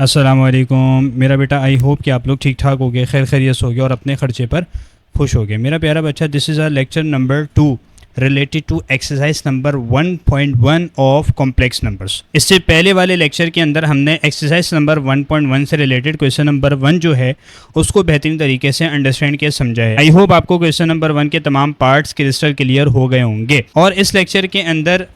अस्सलामुअलैकुम मेरा बेटा, आई होप कि आप लोग ठीक ठाक हो गए, खैर खैरियत हो गए और अपने ख़र्चे पर खुश हो गए। मेरा प्यारा बच्चा, this is our lecture number 2 related to exercise number 1.1 of complex numbers. इससे पहले वाले लेक्चर के अंदर हमने एक्सरसाइज नंबर 1.1 से रिलेटेड क्वेश्चन नंबर 1 जो है उसको बेहतरीन तरीके से अंडरस्टैंड किया, समझा है। आई होप आपको क्वेश्चन नंबर 1 के तमाम पार्ट्स क्रिस्टल क्लियर हो गए होंगे। और इस लेक्चर के अंदर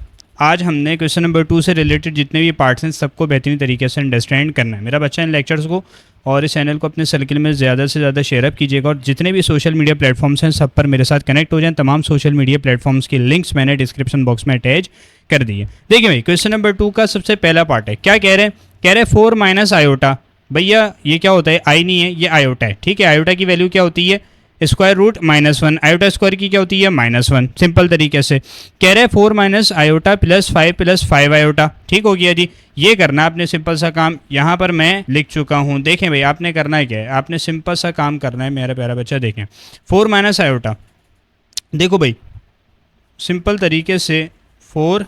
आज हमने क्वेश्चन नंबर 2 से रिलेटेड जितने भी पार्ट्स हैं सबको बेहतरीन तरीके से अंडरस्टैंड करना है। मेरा बच्चा, इन लेक्चर्स को और इस चैनल को अपने सर्किल में ज़्यादा से ज़्यादा शेयर अप कीजिएगा और जितने भी सोशल मीडिया प्लेटफॉर्म्स हैं सब पर मेरे साथ कनेक्ट हो जाएं। तमाम सोशल मीडिया प्लेटफॉर्म्स की लिंक्स मैंने डिस्क्रिप्शन बॉक्स में अटैच कर दी है। देखिए भाई, क्वेश्चन नंबर 2 का सबसे पहला पार्ट है। क्या कह रहे हैं? कह रहे 4 माइनस आयोटा। भैया ये क्या होता है? आई नहीं है, ये आयोटा है। ठीक है, आयोटा की वैल्यू क्या होती है? Square root -1। आयोटा स्क्वायर की क्या होती है? -1। सिंपल तरीके से कह रहे हैं 4 माइनस आयोटा प्लस 5 आयोटा। ठीक हो गया जी। ये करना आपने सिंपल सा काम, यहाँ पर मैं लिख चुका हूँ। देखें भाई, आपने करना है क्या है? आपने सिंपल सा काम करना है मेरा प्यारा बच्चा। देखें 4 माइनस आयोटा, देखो भाई सिंपल तरीके से 4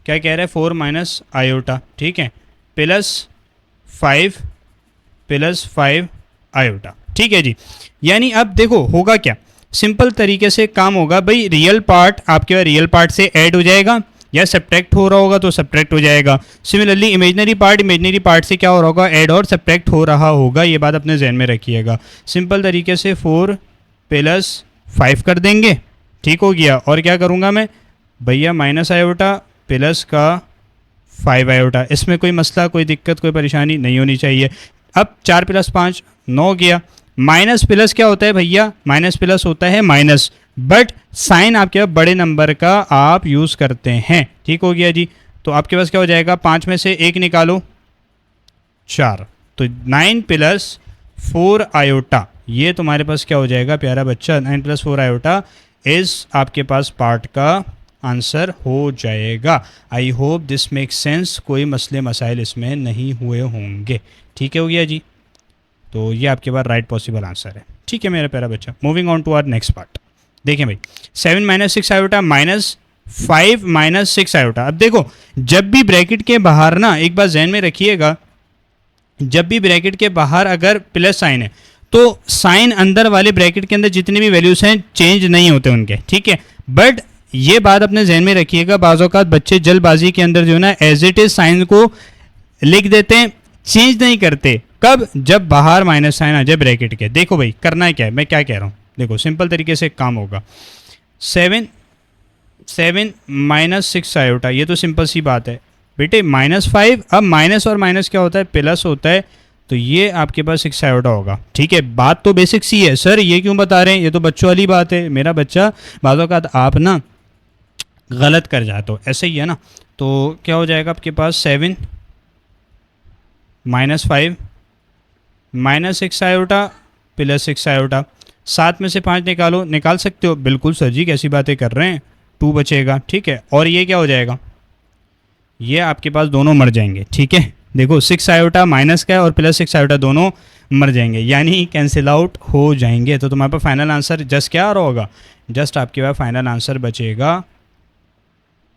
क्या कह रहे हैं? 4 माइनस आयोटा, ठीक है, प्लस 5 आयोटा। ठीक है जी। यानी अब देखो होगा क्या, सिंपल तरीके से काम होगा भाई। रियल पार्ट आपके रियल पार्ट से ऐड हो जाएगा, या सब्ट्रैक्ट हो रहा होगा तो सब्ट्रैक्ट हो जाएगा। सिमिलरली इमेजिनरी पार्ट से क्या हो रहा होगा? ऐड और सब्ट्रैक्ट हो रहा होगा। ये बात अपने जहन में रखिएगा। सिंपल तरीके से 4 प्लस 5 कर देंगे। ठीक हो गया। और क्या करूँगा मैं भैया? माइनस आयोटा प्लस का 5 आयोटा। इसमें कोई मसला, कोई दिक्कत, कोई परेशानी नहीं होनी चाहिए। अब 4 प्लस 5 9 गया। माइनस प्लस क्या होता है भैया? माइनस प्लस होता है माइनस, बट साइन आपके बड़े नंबर का आप यूज़ करते हैं। ठीक हो गया जी। तो आपके पास क्या हो जाएगा? 5 में से 1 निकालो, 4। तो 9 प्लस 4 आयोटा, ये तुम्हारे पास क्या हो जाएगा प्यारा बच्चा? 9 प्लस 4 आयोटा इस आपके पास पार्ट का आंसर हो जाएगा। I hope this make sense. कोई मसले मसाइल इसमें नहीं हुए होंगे। ठीक हो गया जी। तो ये आपके पास राइट पॉसिबल आंसर है। ठीक है मेरा प्यारा बच्चा। Moving on to our next part. देखें भाई, 7 minus 6 iota minus 5 minus 6 iota. अब देखो, जब भी ब्रैकेट के बाहर ना, एक बार जहन में रखिएगा, जब भी ब्रैकेट के बाहर अगर प्लस साइन है तो साइन अंदर वाले ब्रैकेट के अंदर जितने भी वैल्यूज हैं चेंज नहीं होते उनके। ठीक है, बट ये बात अपने जहन में रखिएगा, बाज़ औक़ात बच्चे जल्दबाजी के अंदर जो है ना एज इट इज साइन को लिख देते हैं, चेंज नहीं करते। कब? जब बाहर माइनस साइन आ जाए ब्रैकेट के। देखो भाई करना है क्या है, मैं क्या कह रहा हूँ, देखो सिंपल तरीके से काम होगा। 7 माइनस 6 आयोटा, ये तो सिंपल सी बात है बेटे। -5, अब माइनस और माइनस क्या होता है? प्लस होता है। तो ये आपके पास 6 आयोटा होगा। ठीक है, बात तो बेसिक सी है। सर ये क्यों बता रहे हैं? ये तो बच्चों वाली बात है मेरा बच्चा। बात औक़ात आप ना गलत कर जाते हो, ऐसे ही है ना। तो क्या हो जाएगा आपके पास? 7 -5 -6 आयोटा प्लस 6 आयोटा। 7 में से 5 निकालो, निकाल सकते हो। बिल्कुल सर जी, कैसी बातें कर रहे हैं। 2 बचेगा। ठीक है, और ये क्या हो जाएगा? ये आपके पास दोनों मर जाएंगे। ठीक है, देखो 6 आयोटा माइनस का है और प्लस 6 आयोटा दोनों मर जाएंगे, यानी कैंसिल आउट हो जाएंगे। तो तुम्हारे पास फाइनल आंसर जस्ट क्या आ रहा होगा? जस्ट आपके पास फाइनल आंसर बचेगा,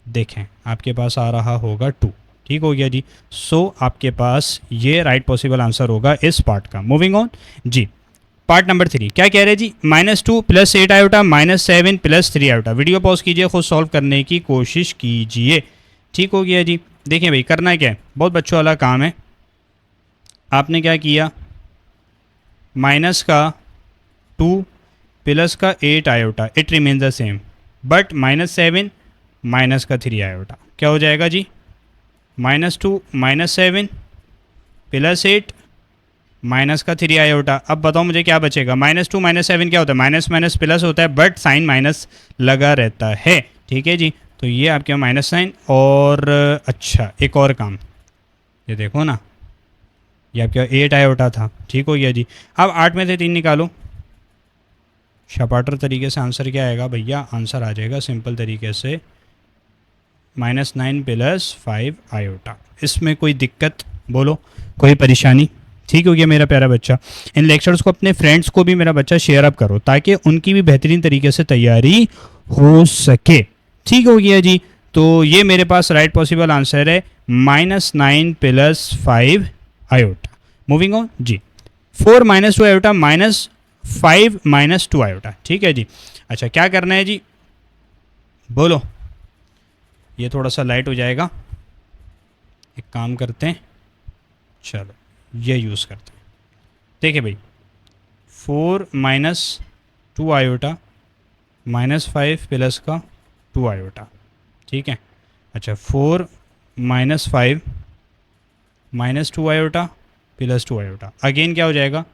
देखें आपके पास आ रहा होगा 2। ठीक हो गया जी। सो आपके पास ये राइट पॉसिबल आंसर होगा इस पार्ट का। मूविंग ऑन जी, पार्ट नंबर 3 क्या कह रहे हैं जी? -2 plus 8 iota -7 plus 3 iota. Video pause कीजिए, खुद सॉल्व करने की कोशिश कीजिए। ठीक हो गया जी। देखिए भाई करना है क्या है, बहुत बच्चों वाला काम है। आपने क्या किया? माइनस का 2 प्लस का 8 iota, it remains the same, but -7 minus का 3 आयोटा क्या हो जाएगा जी? -2 -7 प्लस 8 माइनस का 3 आयोटा। अब बताओ मुझे क्या बचेगा? -2 -7 क्या होता है? माइनस माइनस प्लस होता है, बट साइन माइनस लगा रहता है। ठीक है जी। तो ये आपके माइनस साइन। और अच्छा एक और काम, ये देखो ना, ये आपके 8 आयोटा था। ठीक हो गया जी। अब 8 में से 3 निकालो, शपाटर तरीके से आंसर क्या आएगा भैया? आंसर आ जाएगा सिंपल तरीके से -9 प्लस 5 आयोटा। इसमें कोई दिक्कत बोलो, कोई परेशानी? ठीक हो गया मेरा प्यारा बच्चा। इन लेक्चर्स को अपने फ्रेंड्स को भी मेरा बच्चा शेयर अप करो ताकि उनकी भी बेहतरीन तरीके से तैयारी हो सके। ठीक हो गया जी। तो ये मेरे पास राइट पॉसिबल आंसर है -9 प्लस 5 आयोटा। मूविंग ऑन जी। 4 minus 2 iota minus 5 minus 2 iota, ठीक है जी। अच्छा क्या करना है जी, बोलो। ये थोड़ा सा लाइट हो जाएगा, एक काम करते हैं, चलो ये यूज़ करते हैं। देखिए भाई 4 माइनस 2 आयोटा माइनस 5 प्लस का 2 आयोटा, ठीक है। अच्छा 4 minus 5 minus 2 iota plus 2 iota, again क्या हो जाएगा,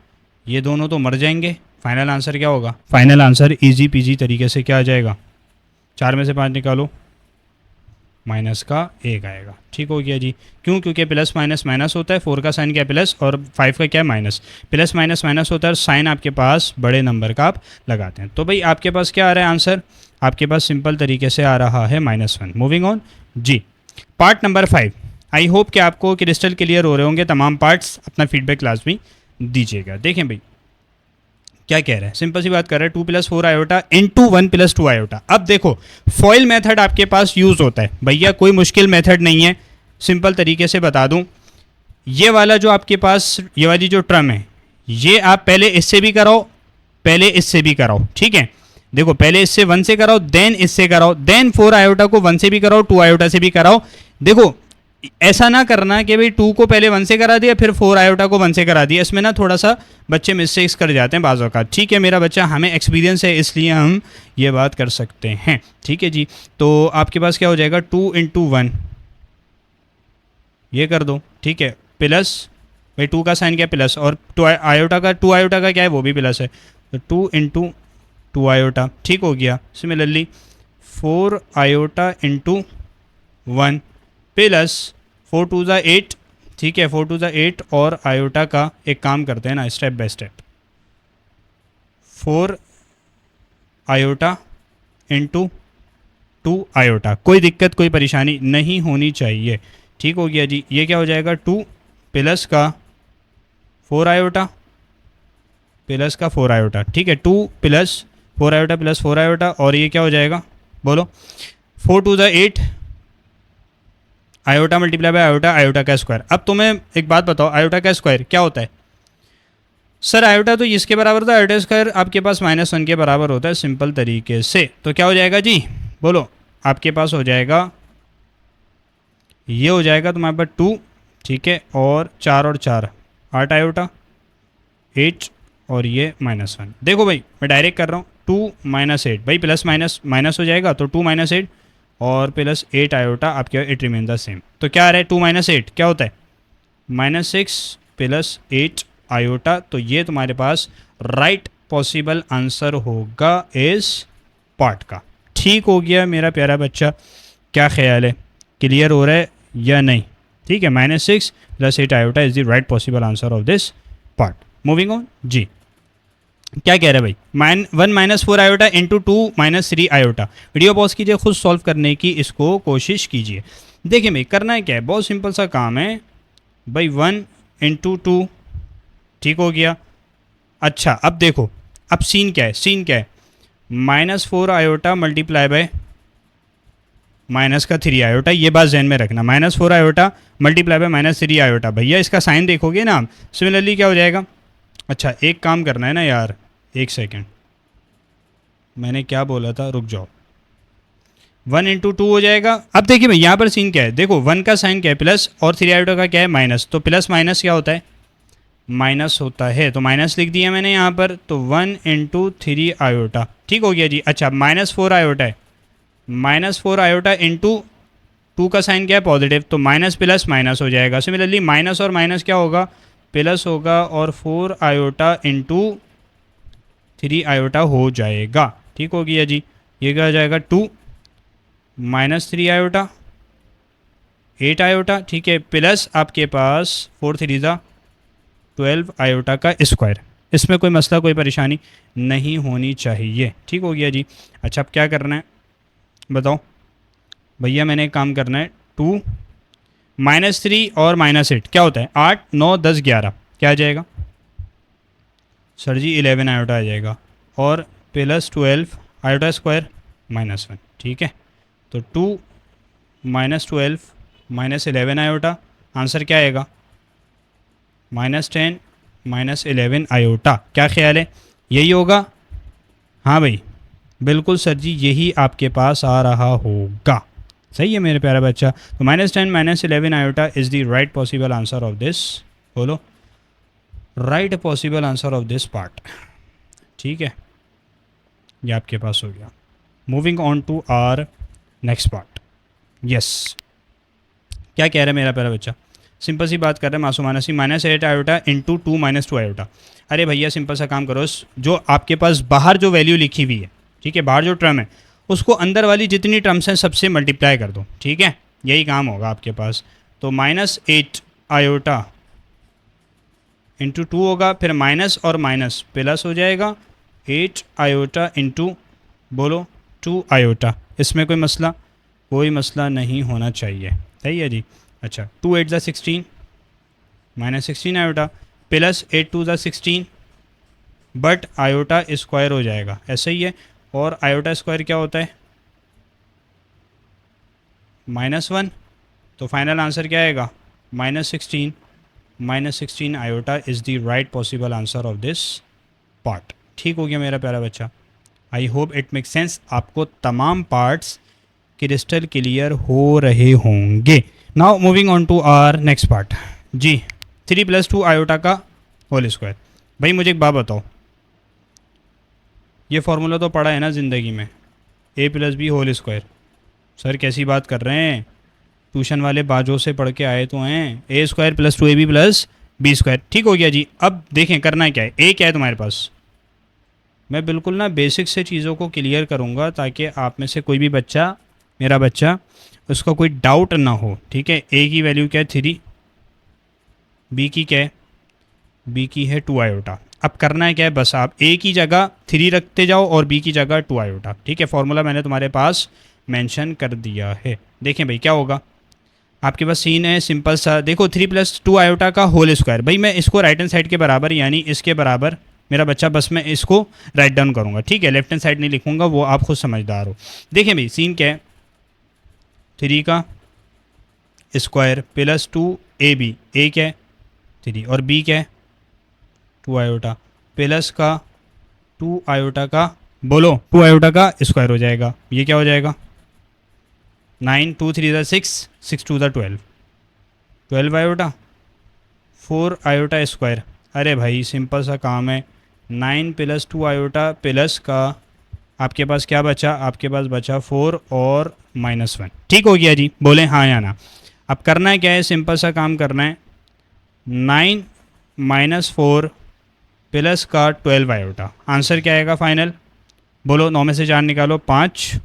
ये दोनों तो मर जाएंगे। फाइनल आंसर क्या होगा, फाइनल आंसर इजी पीजी तरीके से क्या आ जाएगा, 4 में से 5 निकालो, माइनस का 1 आएगा, ठीक हो गया जी। क्यों, क्योंकि प्लस माइनस माइनस होता है, 4 का साइन क्या माइनस और 5 का क्या माइनस, प्लस माइनस माइनस होता है और साइन आपके पास बड़े नंबर का आप लगाते हैं। तो भाई आपके पास क्या आ रहा है आंसर, आपके पास सिंपल तरीके से आ रहा है -1। मूविंग ऑन जी। पार्ट नंबर 5, आई होप कि आपको क्रिस्टल क्लियर हो रहे होंगे तमाम पार्ट्स। अपना फीडबैक क्लास में दीजिएगा। देखें भाई क्या कह रहा है, सिंपल सी बात कर रहा है 2 + 4 आयोटा इंटू 1 + 2 आयोटा। अब देखो फॉइल मेथड आपके पास यूज़ होता है भैया, कोई मुश्किल मेथड नहीं है, सिंपल तरीके से बता दूं। ये वाला जो आपके पास ये वाली जो टर्म है, ये आप पहले इससे भी कराओ, पहले इससे भी कराओ, ठीक है। देखो पहले इससे 1 से कराओ, देन इससे कराओ, देन 4 आयोटा को 1 से भी कराओ, 2 आयोटा से भी कराओ। देखो ऐसा ना करना कि भाई 2 को पहले 1 से करा दिया फिर 4 आयोटा को 1 से करा दिया, इसमें ना थोड़ा सा बच्चे मिस्टेक्स कर जाते हैं बाज़ औक़ात, ठीक है। मेरा बच्चा, हमें एक्सपीरियंस है इसलिए हम ये बात कर सकते हैं, ठीक है जी। तो आपके पास क्या हो जाएगा 2 × 1, ये कर दो, ठीक है, प्लस भाई 2 का साइन क्या प्लस और 2 आयोटा का क्या है वो भी प्लस है, तो 2 × 2 आयोटा, ठीक हो गया। सिमिलरली 4 आयोटा × 1 प्लस 4 × 2 = 8, ठीक है, 4 × 2 = 8 और आयोटा का एक काम करते हैं ना step by step, 4 iota × 2 iota, कोई दिक्कत कोई परेशानी नहीं होनी चाहिए, ठीक हो गया जी। ये क्या हो जाएगा 2 प्लस का 4 आयोटा प्लस का 4 आयोटा, ठीक है, 2 + 4 आयोटा प्लस 4 आयोटा, और ये क्या हो जाएगा बोलो 4 × 2 = 8 iota multiply by iota, iota का स्क्वायर। अब तुम्हें एक बात बताओ, आयोटा का स्क्वायर क्या होता है सर, आयोटा तो इसके बराबर होता है, आयोटा स्क्वायर आपके पास -1 के बराबर होता है, सिंपल तरीके से। तो क्या हो जाएगा जी बोलो, आपके पास हो जाएगा, ये हो जाएगा तुम्हारे पास 2, ठीक है, और 4 और 4 8 आयोटा 8 और ये -1। देखो भाई मैं डायरेक्ट कर रहा हूँ, 2 - 8 भाई प्लस माइनस माइनस हो जाएगा, तो 2 - 8 और प्लस 8 आयोटा आपके इट रिमेन द सेम। तो क्या आ रहा है 2 - 8 क्या होता है -6 प्लस 8 आयोटा। तो ये तुम्हारे पास राइट पॉसिबल आंसर होगा इस पार्ट का, ठीक हो गया मेरा प्यारा बच्चा। क्या ख्याल है, क्लियर हो रहा है या नहीं, ठीक है। -6 plus 8 iota is the right possible answer of this part. Moving on जी। क्या कह रहा है भाई 1 - 4 आयोटा × 2 - 3 आयोटा। वीडियो पॉज कीजिए, खुद सॉल्व करने की इसको कोशिश कीजिए। देखिए भाई करना है क्या है, बहुत सिंपल सा काम है भाई, 1 × 2, ठीक हो गया। अच्छा अब देखो, अब सीन क्या है, सीन क्या है, -4 आयोटा मल्टीप्लाई बाय माइनस का 3 आयोटा, ये बात जहन में रखना, -4 आयोटा मल्टीप्लाई बाय -3 आयोटा। भैया इसका साइन देखोगे ना, सिमिलरली क्या हो जाएगा। अच्छा एक काम करना है ना यार, एक सेकेंड, मैंने क्या बोला था, रुक जाओ। 1 × 2 हो जाएगा। अब देखिए भाई यहाँ पर सीन क्या है, देखो 1 का साइन क्या है प्लस और 3 आयोटा का क्या है माइनस, तो प्लस माइनस क्या होता है माइनस होता है, तो माइनस लिख दिया मैंने यहाँ पर। तो 1 × 3 आयोटा, ठीक हो गया जी। अच्छा -4 आयोटा है, -4 आयोटा × 2 का साइन क्या है पॉजिटिव, तो माइनस प्लस माइनस हो जाएगा। सिमिलरली माइनस और माइनस क्या होगा प्लस होगा, और 4 आयोटा × 3 आयोटा हो जाएगा, ठीक हो गया जी। ये क्या हो जाएगा 2 -3 आयोटा 8 आयोटा, ठीक है, प्लस आपके पास 4 × 3 = 12 आयोटा का स्क्वायर। इसमें कोई मसला कोई परेशानी नहीं होनी चाहिए, ठीक हो गया जी। अच्छा अब क्या करना है बताओ भैया, मैंने एक काम करना है, 2 -3 और -8 क्या होता है 8 9 10 11 क्या आ जाएगा सर जी 11 आयोटा आ जाएगा, और प्लस 12 आयोटा स्क्वायर -1, ठीक है। तो 2 - 12 - 11 आयोटा, आंसर क्या आएगा -10 -11 आयोटा। क्या ख्याल है, यही होगा? हाँ भाई बिल्कुल सर जी, यही आपके पास आ रहा होगा। सही है मेरे प्यारा बच्चा। तो -10 -11 iota is the right possible answer of this, बोलो, right possible answer of this part. ठीक है, ये आपके पास हो गया। Moving on to our next part. Yes, क्या कह रहा है मेरा प्यारा बच्चा? सिंपल सी बात कर रहे हैं मासूमाना सी, -8 आयोटा इंटू 2 -2 आयोटा। अरे भैया सिंपल सा काम करो, जो आपके पास बाहर जो वैल्यू लिखी हुई है, ठीक है, बाहर जो टर्म है उसको अंदर वाली जितनी टर्म्स हैं सबसे मल्टीप्लाई कर दो। ठीक है, यही काम होगा आपके पास। तो -8 आयोटा इंटू 2 होगा, फिर माइनस और माइनस प्लस हो जाएगा, 8 आयोटा इंटू बोलो 2 आयोटा। इसमें कोई मसला, कोई मसला नहीं होना चाहिए। सही है जी। अच्छा, 2 8 16 -16 iota plus 8 2 16, but iota square हो जाएगा, ऐसा ही है। और आयोटा स्क्वायर क्या होता है? -1। तो फाइनल आंसर क्या आएगा? -16। -16 iota is the right possible answer of this part. ठीक हो गया मेरा प्यारा बच्चा। आई होप इट मेक सेंस। आपको तमाम पार्ट्स क्रिस्टल क्लियर हो रहे होंगे। Now moving on to our next part जी। 3 + 2 आयोटा का होल स्क्वायर। भाई मुझे एक बात बताओ, ये फार्मूला तो पढ़ा है ना ज़िंदगी में, a + b whole square. Sir कैसी बात कर रहे हैं, ट्यूशन वाले बाजों से पढ़ के आए तो हैं। a² + 2ab + b²। ठीक हो गया जी। अब देखें करना क्या है, a क्या है तुम्हारे पास? मैं बिल्कुल ना बेसिक से चीज़ों को क्लियर करूँगा ताकि आप में से कोई भी बच्चा, मेरा बच्चा, उसका कोई डाउट ना हो। ठीक है, a की वैल्यू क्या है? 3, b की क्या है? b की है 2 आयोटा। अब करना है क्या है, बस आप a की जगह 3 रखते जाओ और b की जगह 2 आयोटा। ठीक है, फॉर्मूला मैंने तुम्हारे पास मेंशन कर दिया है। देखें भाई क्या होगा, आपके पास सीन है सिंपल सा। देखो 3 + 2 आयोटा का होल स्क्वायर। भाई मैं इसको राइट हैंड साइड के बराबर यानी इसके बराबर मेरा बच्चा, बस मैं इसको राइट डाउन करूँगा। ठीक है, लेफ्ट हैंड साइड नहीं लिखूँगा, वो आप खुद समझदार हो। देखें भाई सीन क्या है, 3 का स्क्वायर + 2ab, a क्या है? 3, और b क्या है? 2 आयोटा, प्लस का 2 आयोटा का, बोलो 2 आयोटा का स्क्वायर हो जाएगा। ये क्या हो जाएगा? 9 2 3 6 6 2 12 12 आयोटा, 4 आयोटा स्क्वायर। अरे भाई सिंपल सा काम है, 9 + 2 आयोटा प्लस का आपके पास क्या बचा? आपके पास बचा 4 और -1। ठीक हो गया जी, बोले हाँ या ना। अब करना है क्या है, सिंपल सा काम करना है, 9 - 4 प्लस का 12 आयोटा। आंसर क्या आएगा फाइनल? बोलो 9 में से 4 निकालो, 5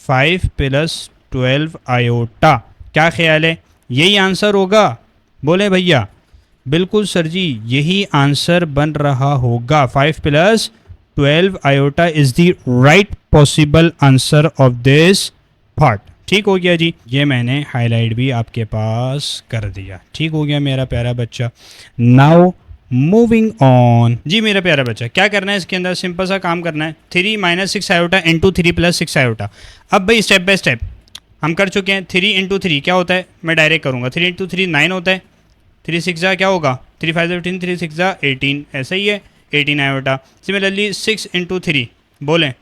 + 12 आयोटा। क्या ख्याल है, यही आंसर होगा? बोले भैया बिल्कुल सर जी, यही आंसर बन रहा होगा। 5 + 12 iota is the right possible answer of this part. ठीक हो गया जी, ये मैंने हाईलाइट भी आपके पास कर दिया। ठीक हो गया मेरा प्यारा बच्चा। नाउ मूविंग ऑन जी मेरा प्यारा बच्चा, क्या करना है इसके अंदर? सिंपल सा काम करना है, 3 - 6 आयोटा इंटू 3 + 6 आयोटा। अब भाई स्टेप बाय स्टेप हम कर चुके हैं। 3 × 3 क्या होता है, मैं डायरेक्ट करूँगा। 3 × 3 9 होता है, 3 6 क्या होगा? 3 5 15, 3 6 18, ऐसा ही है, 18 आयोटा। सिमिलरली 6 × 3 बोलें,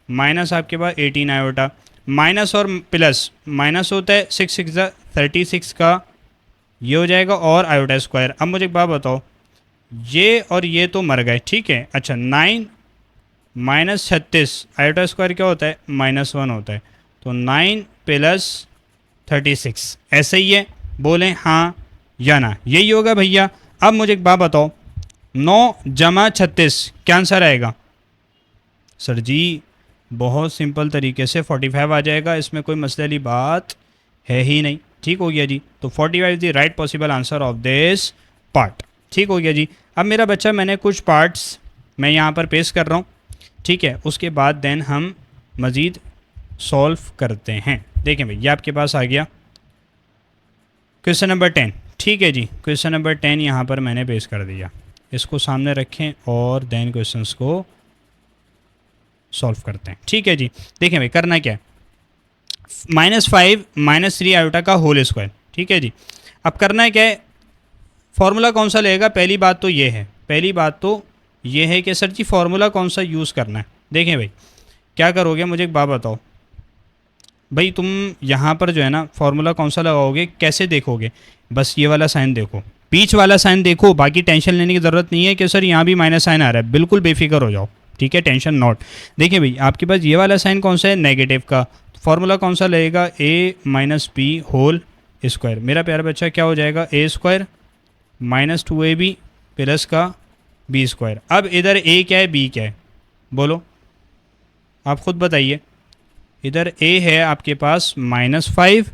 माइनस आपके पास 18 आयोटा, माइनस और प्लस, माइनस होता है 6 6 36 का, ये हो जाएगा, और आयोटा स्क्वायर। अब मुझे एक बात बताओ, ये और ये तो मर गए, ठीक है। अच्छा 9 - 36 आयोटा स्क्वायर क्या होता है? -1 होता है। तो 9 + 36 ऐसा ही है, बोलें हाँ या ना, यही होगा भैया। अब मुझे एक बात बताओ, 9 + 36 क्या आंसर आएगा? सर जी बहुत सिंपल तरीके से 45 आ जाएगा, इसमें कोई मसले वाली बात है ही नहीं। ठीक हो गया जी, तो 45 the right possible answer of this part. ठीक हो गया जी। अब मेरा बच्चा मैंने कुछ पार्ट्स मैं यहाँ पर पेश कर रहा हूँ, ठीक है, उसके बाद देन हम मज़ीद सॉल्व करते हैं। देखें भाई ये आपके पास आ गया क्वेश्चन नंबर 10। ठीक है जी, क्वेश्चन नंबर 10 यहाँ पर मैंने पेश कर दिया। इसको सामने रखें और देन क्वेश्चंस को सॉल्व करते हैं। ठीक है जी, देखें भाई करना क्या है, -5 - 3 आयोटा का होल स्क्वायर। ठीक है जी, अब करना है क्या है, फार्मूला कौन सा लेगा, पहली बात तो ये है, पहली बात तो ये है कि सर जी फार्मूला कौन सा यूज़ करना है। देखें भाई क्या करोगे, मुझे एक बात बताओ भाई, तुम यहाँ पर जो है ना फार्मूला कौन सा लगाओगे, कैसे देखोगे, बस ये वाला साइन देखो, बीच वाला साइन देखो, बाकी टेंशन लेने की ज़रूरत नहीं है कि सर यहाँ भी माइनस साइन आ रहा है, बिल्कुल बेफिक्र हो जाओ, ठीक है, टेंशन नॉट। देखिए भाई आपके पास ये वाला साइन कौन सा है, नेगेटिव का, फार्मूला कौन सा लगेगा, ए माइनस बी होल स्क्वायर। मेरा प्यारा बच्चा क्या हो जाएगा, ए स्क्वायर माइनस 2ab प्लस का बी स्क्वायर। अब इधर ए क्या है, बी क्या है, बोलो आप खुद बताइए। इधर ए है आपके पास -5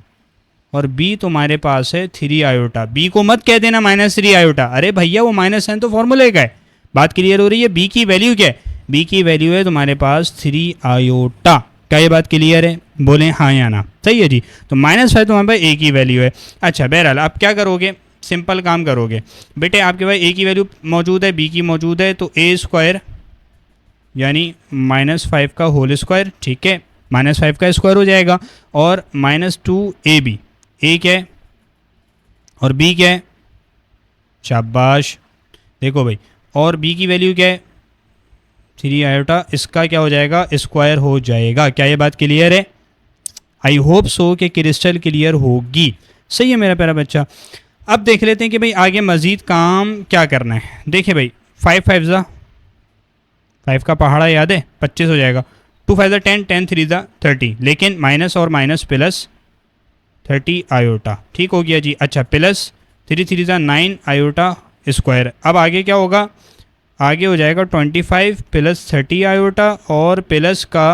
और बी तुम्हारे पास है 3 आयोटा। बी को मत कह देना -3 आयोटा, अरे भैया वो माइनस साइन तो फॉर्मूले का है। बात क्लियर हो रही है। बी की वैल्यू क्या है, बी की वैल्यू है तुम्हारे पास 3 आयोटा। क्या ये बात क्लियर है, बोलें हाँ या ना, सही है जी। तो -5 तुम्हारे पास ए की वैल्यू है। अच्छा बहरहाल आप क्या करोगे, सिंपल काम करोगे बेटे, आपके पास ए की वैल्यू मौजूद है, बी की मौजूद है, तो ए स्क्वायर यानी -5 का होल स्क्वायर, ठीक है, -5 का स्क्वायर हो जाएगा, और -2ab, ए क्या है और बी क्या है, शाबाश। देखो भाई, और बी की वैल्यू क्या है 3 आयोटा, इसका क्या हो जाएगा, स्क्वायर हो जाएगा। क्या ये बात क्लियर है, आई होप सो कि क्रिस्टल क्लियर होगी। सही है मेरा प्यारा बच्चा। अब देख लेते हैं कि भाई आगे मज़ीद काम क्या करना है। देखिए भाई 5 5 ज़ा 5 का पहाड़ा याद है, 25 हो जाएगा, 2 5 ज़ा 10, 10 3 ज़ा 30, लेकिन माइनस और माइनस प्लस 30 आयोटा, ठीक हो गया जी। अच्छा प्लस 3 3 ज़ा 9 आयोटा स्क्वायर। अब आगे क्या होगा, आगे हो जाएगा 25 प्लस 30 आयोटा और प्लस का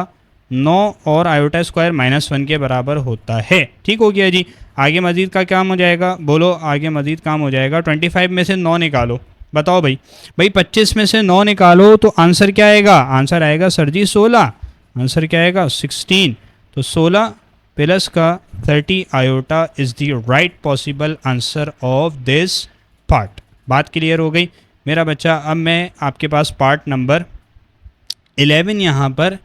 9 और आयोटा स्क्वायर -1 के बराबर होता है, ठीक हो गया जी। आगे मज़ीद का काम हो जाएगा, बोलो आगे मज़ीद काम हो जाएगा। 25 में से 9 निकालो, बताओ भाई, 25 में से 9 निकालो तो आंसर क्या आएगा, आंसर आएगा सर जी 16, आंसर क्या आएगा 16। तो 16 प्लस का 30 iota is the right possible answer of this part. बात क्लियर हो गई मेरा बच्चा। अब मैं आपके पास पार्ट नंबर 11 यहाँ पर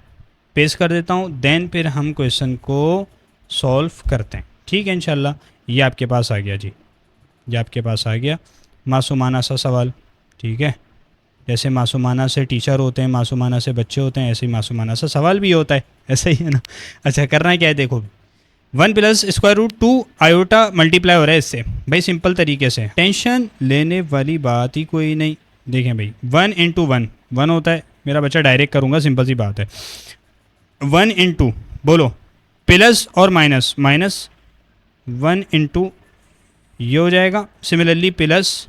पेश कर देता हूँ, देन फिर हम क्वेश्चन को सॉल्व करते हैं, ठीक है इंशाल्लाह। ये आपके पास आ गया जी, ये आपके पास आ गया मासूमाना सा सवाल, ठीक है। जैसे मासूमाना से टीचर होते हैं, मासूमाना से बच्चे होते हैं, ऐसे ही मासूमाना सा सवाल भी होता है, ऐसा ही है ना। अच्छा करना क्या है, देखो 1 plus square root 2 iota multiply हो रहा है इससे, भाई सिंपल तरीके से, टेंशन लेने वाली बात ही कोई नहीं। देखें भाई 1 इंटू 1 होता है, मेरा बच्चा डायरेक्ट करूँगा, सिंपल सी बात है। 1 इंटू बोलो प्लस और माइनस, माइनस 1 इंटू ये हो जाएगा, सिमिलरली प्लस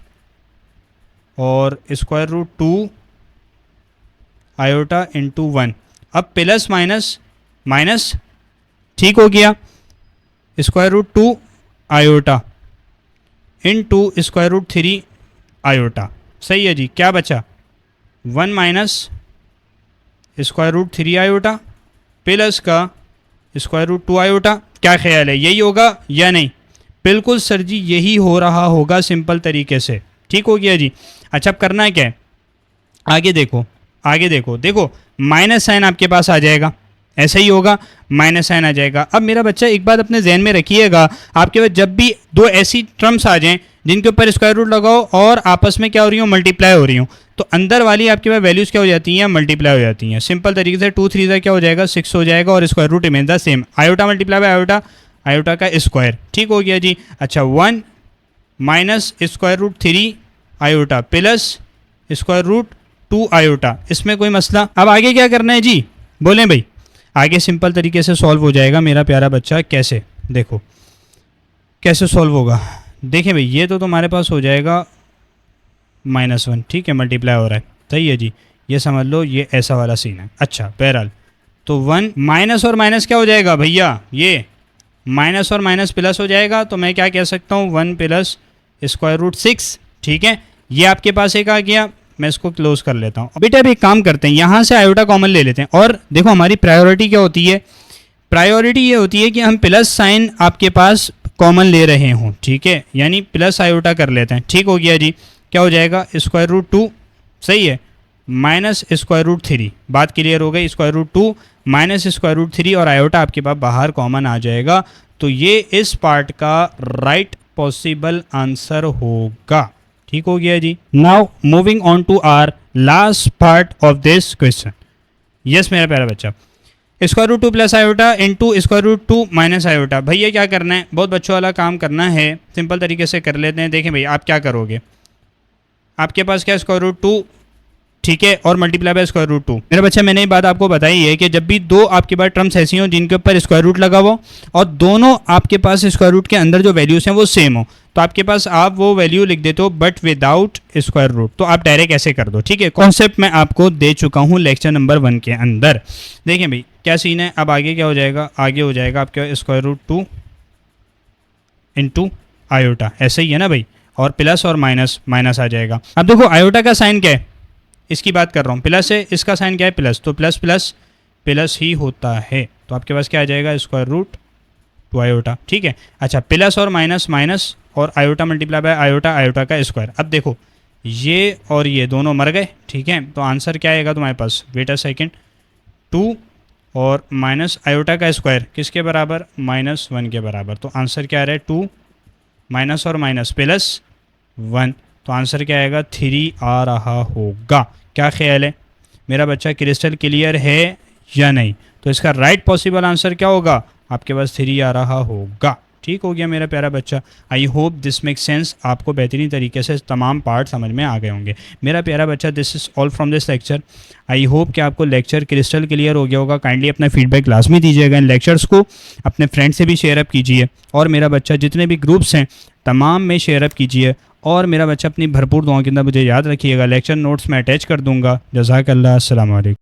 और स्क्वायर रूट 2 आयोटा इंटू 1। अब प्लस माइनस माइनस, ठीक हो गया, square root 2 iota into square root 3 iota, सही है जी। क्या बचा, 1 minus square root 3 iota plus का स्क्वायर रूट 2 आयोटा। क्या ख्याल है, यही होगा या नहीं, बिल्कुल सर जी यही हो रहा होगा, सिंपल तरीके से, ठीक हो गया जी। अच्छा अब करना है क्या है, आगे देखो, आगे देखो, देखो माइनस साइन आपके पास आ जाएगा, ऐसा ही होगा, माइनस साइन आ जाएगा। अब मेरा बच्चा एक बात अपने जहन में रखिएगा, आपके पास जब भी दो ऐसी टर्म्स आ जाएं जिनके ऊपर स्क्वायर रूट लगाओ और आपस में क्या हो रही हो, मल्टीप्लाई हो रही हो, तो अंदर वाली आपके पास वैल्यूज़ क्या हो जाती हैं, मल्टीप्लाई हो जाती हैं। सिंपल तरीके से 2 3 क्या हो जाएगा 6 हो जाएगा, और square root remain the same, iota multiply by iota, iota का स्क्वायर, ठीक हो गया जी। अच्छा 1 minus square root 3 iota plus square root 2 iota, इसमें कोई मसला। अब आगे क्या करना है जी, बोलें भाई। आगे सिंपल तरीके से सॉल्व हो जाएगा मेरा प्यारा बच्चा, कैसे, देखो कैसे सॉल्व होगा। देखें भाई ये तो तुम्हारे पास हो जाएगा -1, ठीक है, मल्टीप्लाई हो रहा है, सही है जी, ये समझ लो ये ऐसा वाला सीन है। अच्छा बहरहाल तो 1 माइनस और माइनस क्या हो जाएगा भैया, ये माइनस और माइनस प्लस हो जाएगा, तो मैं क्या कह सकता हूँ 1 प्लस स्क्वायर रूट 6, ठीक है। ये आपके पास एक आ गया, मैं इसको क्लोज कर लेता हूँ। बेटा अभी एक काम करते हैं, यहाँ से आयोटा कॉमन ले लेते हैं, और देखो हमारी प्रायोरिटी क्या होती है, प्रायोरिटी ये होती है कि हम प्लस साइन आपके पास कॉमन ले रहे हों, ठीक है, यानी प्लस आयोटा कर लेते हैं, ठीक हो गया जी। क्या हो जाएगा स्क्वायर रूट 2, सही है, माइनस स्क्वायर रूट 3, बात क्लियर हो गई, square root 2 minus square root 3 और आयोटा आपके पास बाहर कॉमन आ जाएगा, तो ये इस पार्ट का राइट पॉसिबल आंसर होगा, ठीक हो गया जी। Now moving on to our last part of this question. Yes मेरा प्यारा बच्चा, square root 2 plus iota into square root 2 minus iota. भैया क्या करना है, बहुत बच्चों वाला काम करना है, सिंपल तरीके से कर लेते हैं। देखें भाई आप क्या करोगे, आपके पास क्या स्क्वायर रूट 2, ठीक है, और मल्टीप्लाई बाय स्क्वायर रूट 2। मेरा बच्चा मैंने ये बात आपको बताई है कि जब भी दो आपके पास टर्म्स ऐसी हो जिनके ऊपर स्क्वायर रूट लगा हो और दोनों आपके पास स्क्वायर रूट के अंदर जो वैल्यूज हैं वो सेम हो, तो आपके पास आप वो वैल्यू लिख देते हो बट विदाउट स्क्वायर रूट। तो आप डायरेक्ट ऐसे कर दो, ठीक है। कॉन्सेप्ट मैं आपको दे चुका हूँ लेक्चर नंबर 1 के अंदर। देखें भाई क्या सीन है, अब आगे क्या हो जाएगा, आगे हो जाएगा आपके स्क्वायर रूट 2 इंटू आयोटा, ऐसे ही है ना भाई, और प्लस और माइनस, माइनस आ जाएगा। अब देखो आयोटा का साइन क्या है, इसकी बात कर रहा हूँ, प्लस है, इसका साइन क्या है प्लस, तो प्लस प्लस प्लस ही होता है। तो आपके पास क्या आ जाएगा, स्क्वायर रूट 2 आयोटा, ठीक है। अच्छा प्लस और माइनस माइनस और iota multiply by iota, iota का स्क्वायर। अब देखो ये और ये दोनों मर गए, ठीक है, तो आंसर क्या आएगा तुम्हारे पास, वेट अ सेकेंड, 2 और माइनस आयोटा का स्क्वायर किसके बराबर, -1 के बराबर। तो आंसर क्या आ रहा है, 2 माइनस और माइनस प्लस 1, तो आंसर क्या आएगा, 3 आ रहा होगा। क्या ख्याल है मेरा बच्चा, क्रिस्टल क्लियर है या नहीं? तो इसका राइट पॉसिबल आंसर क्या होगा, आपके पास 3 आ रहा होगा। ठीक हो गया मेरा प्यारा बच्चा। आई होप दिस मेक सेंस, आपको बेहतरीन तरीके से तमाम पार्ट समझ में आ गए होंगे मेरा प्यारा बच्चा। This is all from this lecture. I hope कि आपको लेक्चर क्रिस्टल क्लियर हो गया होगा। काइंडली अपना फीडबैक लाजमी दीजिएगा, इन लेक्चर्स को अपने फ्रेंड से भी शेयर अप कीजिए, और मेरा बच्चा जितने भी ग्रुप्स हैं तमाम में शेयर अप कीजिए, और मेरा बच्चा अपनी भरपूर दुआओं के अंदर मुझे याद रखिएगा। लेक्चर नोट्स में अटैच कर दूंगा। जज़ाकल्लाह, अस्सलाम वालेकुम।